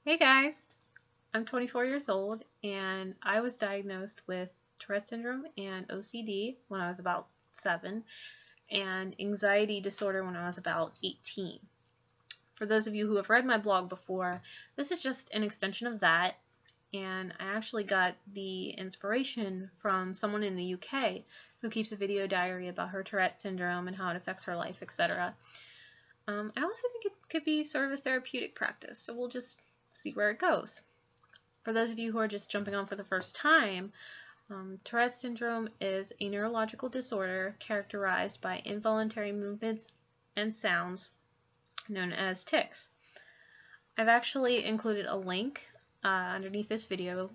Hey guys, I'm 24 years old and I was diagnosed with Tourette syndrome and OCD when I was about 7 and anxiety disorder when I was about 18. For those of you who have read my blog before, this is just an extension of that, and I actually got the inspiration from someone in the UK who keeps a video diary about her Tourette syndrome and how it affects her life, etc. I also think it could be sort of a therapeutic practice, so we'll just see where it goes. For those of you who are just jumping on for the first time, Tourette syndrome is a neurological disorder characterized by involuntary movements and sounds known as tics. I've actually included a link underneath this video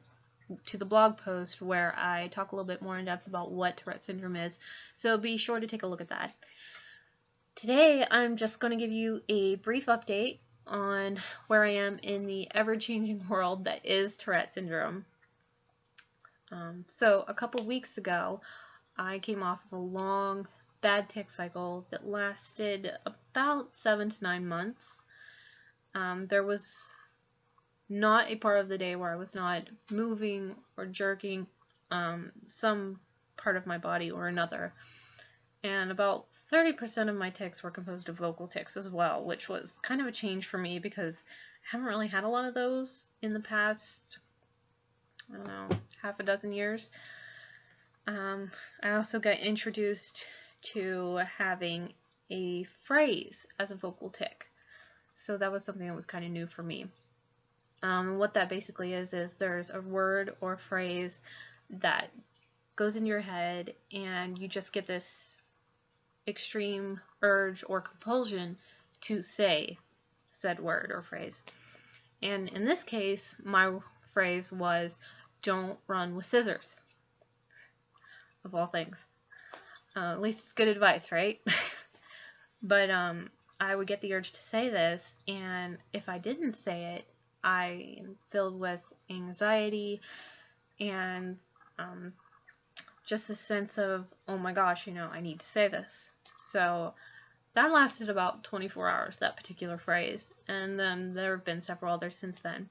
to the blog post where I talk a little bit more in depth about what Tourette syndrome is, so be sure to take a look at that. Today I'm just going to give you a brief update on where I am in the ever-changing world that is Tourette syndrome. So a couple weeks ago, I came off of a long, bad tic cycle that lasted about 7 to 9 months. There was not a part of the day where I was not moving or jerking some part of my body or another. And about 30% of my tics were composed of vocal tics as well, which was kind of a change for me because I haven't really had a lot of those in the past, I don't know, half a dozen years. I also got introduced to having a phrase as a vocal tic, so that was something that was kind of new for me. What that basically is there's a word or phrase that goes in your head and you just get this extreme urge or compulsion to say said word or phrase. And in this case, my phrase was, "Don't run with scissors," of all things. At least it's good advice, right? But I would get the urge to say this, and if I didn't say it, I am filled with anxiety and just a sense of, oh my gosh, I need to say this. So that lasted about 24 hours, that particular phrase, and then there have been several others since then.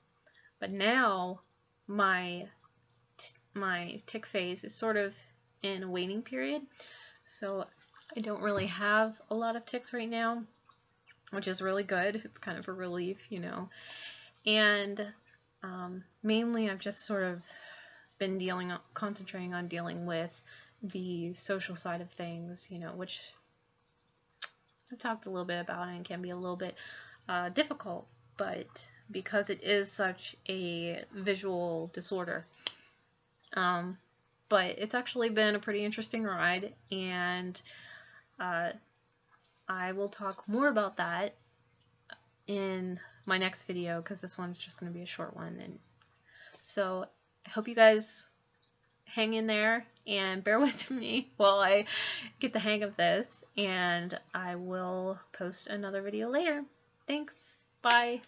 But now my tic phase is sort of in a waiting period, so I don't really have a lot of tics right now, which is really good. It's kind of a relief, and mainly I've just sort of been concentrating on dealing with the social side of things, which I've talked a little bit about and can be a little bit difficult, but because it is such a visual disorder. But it's actually been a pretty interesting ride, and I will talk more about that in my next video because this one's just going to be a short one. And so I hope you guys hang in there and bear with me while I get the hang of this, and I will post another video later. Thanks. Bye.